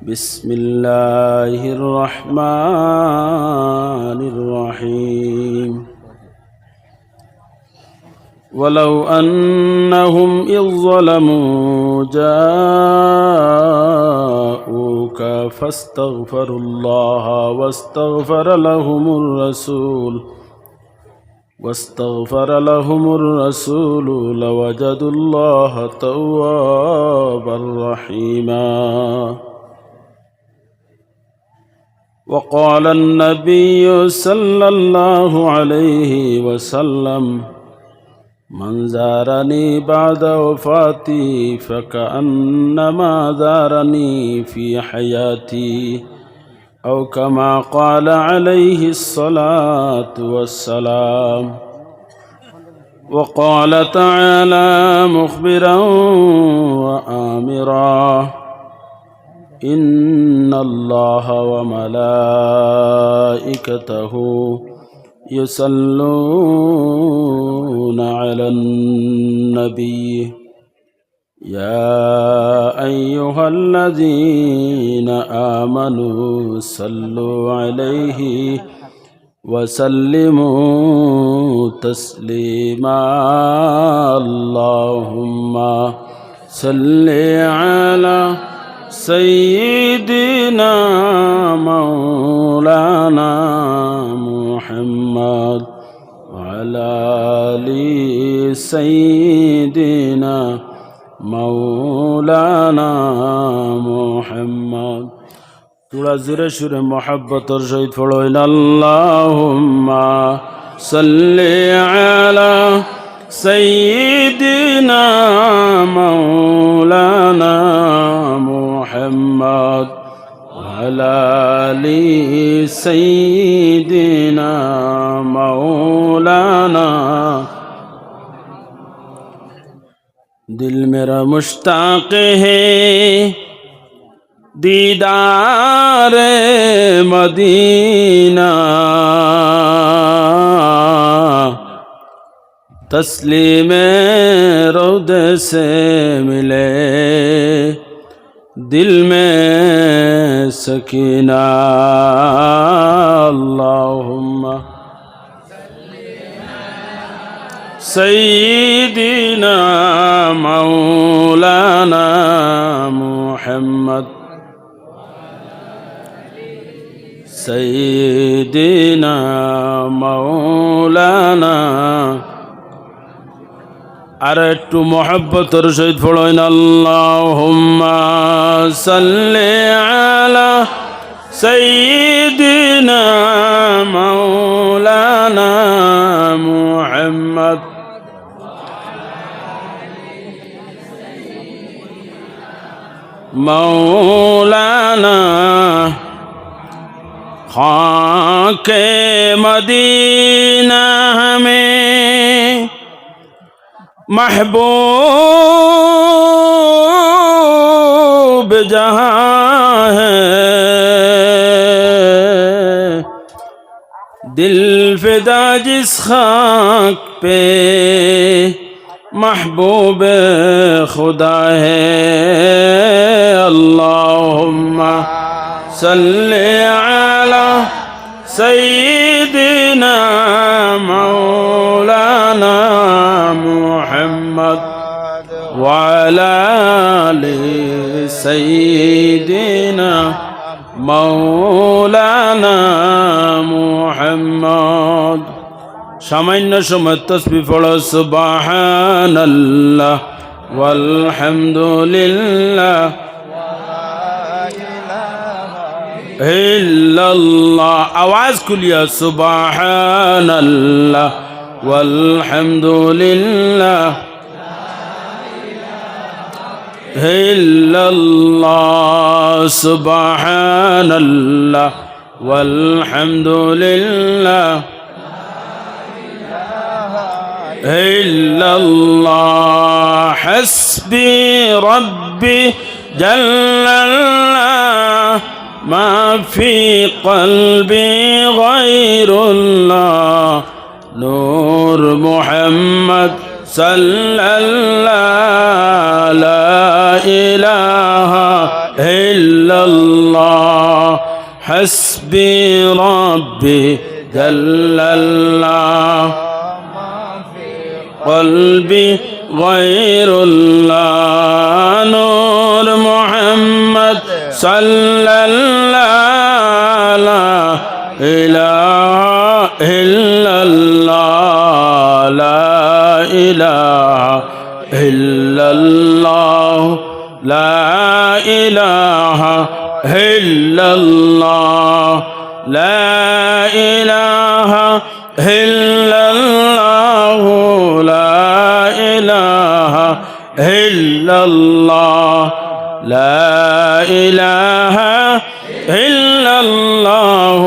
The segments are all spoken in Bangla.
بسم الله الرحمن الرحيم ولو أنهم إذ ظلموا جاءوك فاستغفروا الله واستغفر لهم الرسول لوجدوا الله توابا رحيما. وقال النبي صلى الله عليه وسلم من زارني بعد وفاتي فكأنما زارني في حياتي أو كما قال عليه الصلاة والسلام. وقال تعالى مخبرا وآمرا إن الله وملائكته يصلون على النبي يا أيها الذين آمنوا صلوا عليه وسلموا تسليما. اللهم صل على سيدنا مولانا محمد وعلى آل سيدنا مولانا محمد. توڑا زیر شور محبت اور شہید فڑوین اللہم صلی علی سیدنا مولانا محمد وعلى آل سيدنا مولانا. دل میرا مشتاق ہے دیدار مدینہ تسلیم رود سے ملے دل میں سکینہ. اللہم سیدنا مولانا محمد سیدنا مولانا. আর একটু মহব্বতের সহিত পড়েন আল্লাহুম্মা সাল্লি আলা সাইয়্যিদিনা মাওলানা মুহাম্মদ মাওলানা. খাকে মদিনা में महबूब जहाँ है दिल फिदा जिस खाक पे महबूब खुदा है. अल्लाहुम्मा सल्ली अला सय्यिदिना मौलाना मुहम्मद वअला आलि सय्यिदिना मौलाना मुहम्मद. সামান্য সময় তাসবিহ পড়ো সুবহানাল্লাহ ওয়ালহামদুলিল্লাহ ইল্লাল্লাহ. আওয়াজ খুলিয়া সুবহানাল্লাহ ওয়ালহামদুলিল্লাহ ইল্লাল্লাহ সুবহানাল্লাহ ওয়ালহামদুলিল্লাহ ইল্লাল্লাহ. হাসবি রব্বি জাল্লাল্লাহ মা ফি কলবি গায়রুল্লাহ নূর মুহাম্মদ সাল্লাল্লাহু লা ইলাহা ইল্লা الله حسبي ربي جل الله قلبي غير الله نور محمد صلى الله لا إله إلا الله لا إله إلا الله لا إله إلا الله لا إله إلا الله لا إله إلا الله لا إله إلا الله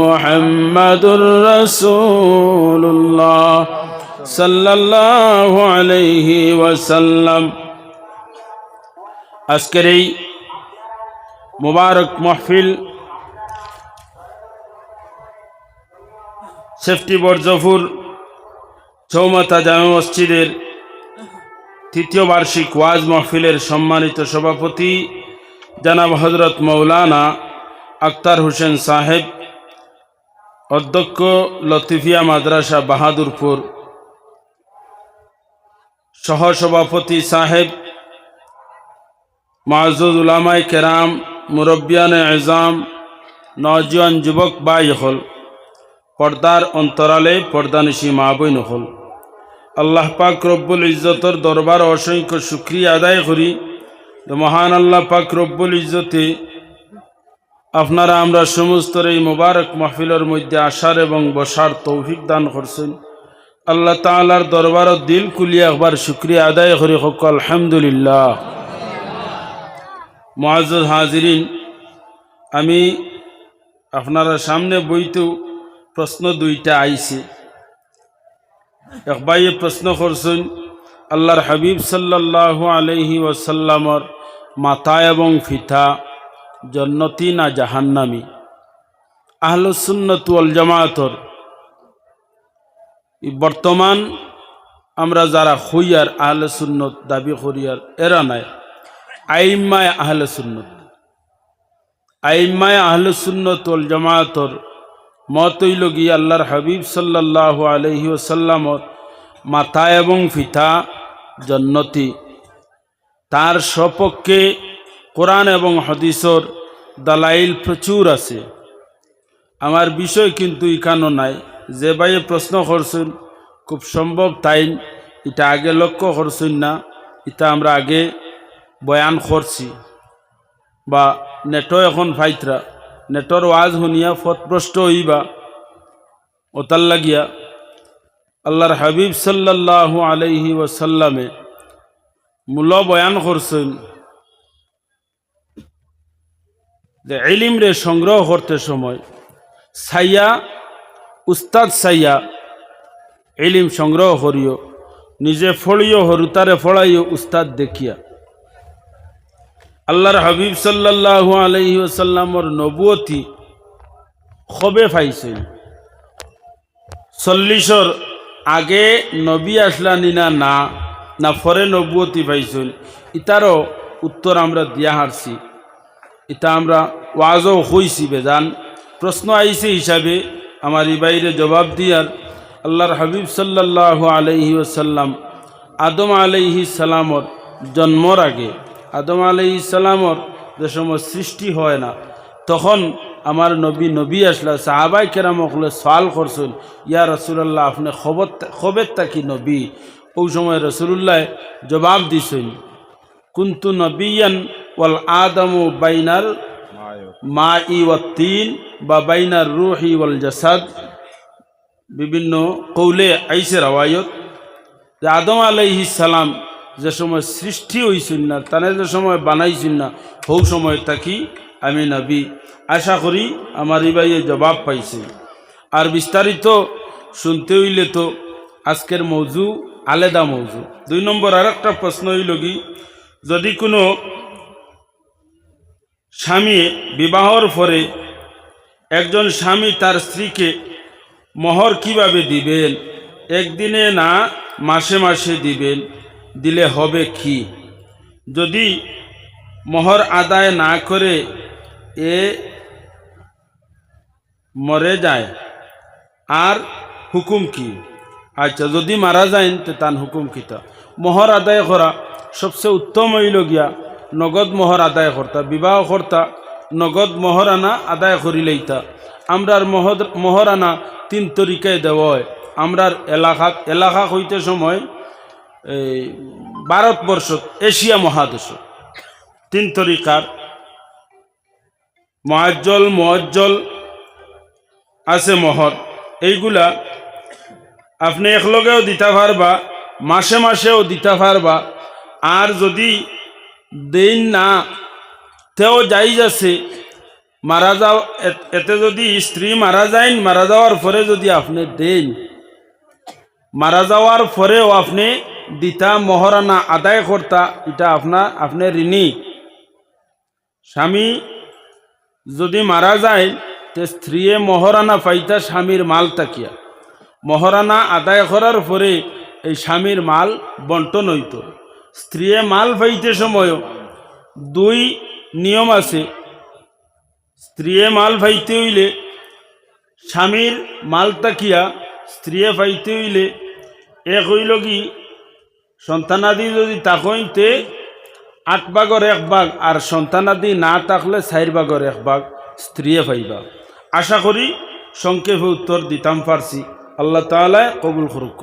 محمد رسول الله صلى الله عليه وسلم আজকের এই মুবারক মাহফিল সেফটি বর্জপুর চৌমাথা জামে মসজিদের তৃতীয় বার্ষিক ওয়াজ মাহফিলের সম্মানিত সভাপতি জনাব হযরত মৌলানা আখতার হোসেন সাহেব, অধ্যক্ষ লতিফিয়া মাদ্রাসা বাহাদুরপুর, সহসভাপতি সাহেব, মুআজ্জজ উলামায়ে কেরাম, মুরব্বিয়ানে এজাম, নওজোয়ান যুবক ভাই হল, পর্দার অন্তরালে পর্দানিশী মা বোন হল, আল্লাহ পাক রব্বুল ইজ্জতর দরবার অসংখ্য শুকরিয়া আদায় করি। মহান আল্লাহ পাক রব্বুল ইজ্জতে আপনারা আমরা সমস্ত এই মুবারক মাহফিলের মধ্যে আসার এবং বসার তৌফিক দান করছেন। আল্লাহ তাআলার দরবারত দিল কুলিয়া একবার শুকরিয়া আদায় করি হোক আলহামদুলিল্লাহ। মুআজ্জজ হাজিরিন, আমি আপনারা সামনে বইতেও প্রশ্ন দুইটা আইছে। এক ভাইয়ে প্রশ্ন করছেন আল্লাহর হাবিব সাল্লাল্লাহু আলাইহি ওয়াসাল্লামর মাথা এবং ফিতা জান্নাতি না জাহান্নামী? আহলুস সুন্নাত ওয়াল জামাআতর বর্তমান আমরা যারা হইয়ার আহলে সুন্নত দাবি করিয়ার এরা নাই, আইম্মায়ে আহলে সুন্নত, আইম্মায়ে আহলে সুন্নাত ওয়াল জামাআতর মত হইল গিয়ে আল্লাহর হাবিব সাল্লাল্লাহু আলাইহি ওয়াসাল্লামর মাথা এবং ফিতা জান্নাতি। তার সপক্ষে কোরআন এবং হাদিসের দালাইল প্রচুর আছে। আমার বিষয় কিন্তু এখানো নাই। যে ভাইয়ে প্রশ্ন করছেন খুব সম্ভব তাই এটা আগে লক্ষ্য করছেন না, এটা আমরা আগে বয়ান করছি বা নেটও এখন ফাইতরা নেটর ওয়াজ শুনিয়া ফতপ্রষ্ট হইবা। ওতার লাগিয়া আল্লাহর হাবিব সাল্লাল্লাহু আলাইহি ওয়াসাল্লামে মূল বয়ান করছেন যে ইলম রে সংগ্রহ করতে সময় ছাইয়া উস্তাদ ছাইয়া ইলম সংগ্রহ করিও, নিজে ফড়িও হরুতারে ফড়াইও উস্তাদ দেখিয়া। আল্লাহর হাবিব সাল্লাল্লাহু আলাইহি ওয়াসাল্লামর নবুয়তি কবে পাইছেন? 40 আগে নবী আসলানি না না পরে নবুয়তি পাইছেন? ইতারও উত্তর আমরা দিয়া হারছি। এটা আমরা ওয়াজও হইছি বেজান। প্রশ্ন আইছে হিসাবে আমার এই বাইরে জবাব দিয়ার আল্লাহর হাবিব সাল্লাল্লাহু আলাইহি ওয়াসাল্লাম আদম আলাইহিস সালামর জন্মর আগে, আদম আলাইহিস সালামর যে সময় সৃষ্টি হয় না তখন আমার নবী আসলা সাহাবাই কেরাম হলে সওয়াল করছেন, ইয়া রাসূলুল্লাহ আপনি খবর তাকি নবী? ওই সময় রাসূলুল্লাহ জবাব দিছেন, কুনতু নবিয়ান ওয়াল আদমু বাইনাল মাই ওয়াত তিন বা বাইনার রূহি ওয়াল জাসাদ। বিভিন্ন কৌলে আইসে রাওয়ায়ত যে আদম আলাইহিস সালাম যে সময় সৃষ্টি হইছেন না, তানে যে সময় বানাইছেন না, হৌ সময় তাকি আমি নবী। আশা করি আমার এই ভাইয়ে জবাব পাইছে। আর বিস্তারিত শুনতে হইলে তো আজকের মৌজু আলাদা মৌজু। 2 নম্বর আর একটা প্রশ্ন হইল কি, যদি কোনো স্বামী বিবাহর পরে একজন স্বামী তার স্ত্রীকে মোহর কিভাবে দিবেন? একদিনে না মাসে মাসে দিবেন? দিলে হবে কি? যদি মোহর আদায় না করে এ মরে যায় আর হুকুম কি? আচ্ছা, যদি মারা যায় তো তার হুকুম কিতা? মোহর আদায় করা সবচেয়ে উত্তম হইল গিয়া নগদ মোহর আদায় করতা, বিবাহ করতা নগদ মোহর আনা আদায় করিলেইতা। আমরার মোহর আনা 3 তরিকায় দেওয়া হয়। আমরার এলাকা হইতে সময় এই ভারতবর্ষ এশিয়া মহাদেশ 3 তরিকার মুআজ্জল আছে মোহর। এইগুলা আপনি একলগেও দিতে পারবা, মাসে মাসেও দিতে পারবা। আর যদি দেন না তেও যাইজ আছে, মারা যাও এতে যদি স্ত্রী মারা যায়, মারা যাওয়ার পরে যদি আপনি দেন, মারা যাওয়ার পরেও আপনি দিতা মহারানা আদায় করতা, এটা আপনি ঋণী। স্বামী যদি মারা যায় তে স্ত্রীয়ে মহারানা পাইতা স্বামীর মাল তাকিয়া। মহারানা আদায় করার পরে এই স্বামীর মাল বন্টন হইত। স্ত্রীয়ে মাল পাইতে সময়ও 2 নিয়ম আছে। স্ত্রীয়ে মাল পাইতে হইলে স্বামীর মাল তাকিয়া স্ত্রীয়ে পাইতে হইলে এক হইল কি, সন্তানাদি যদি তাকইতে 8 ভাগের 1 ভাগ, আর সন্তানাদি না থাকলে 4 ভাগের 1 ভাগ স্ত্রীয়ে পাইবা। আশা করি সংক্ষেপে উত্তর দিতাম পারছি। আল্লাহ তাআলা কবুল করুক।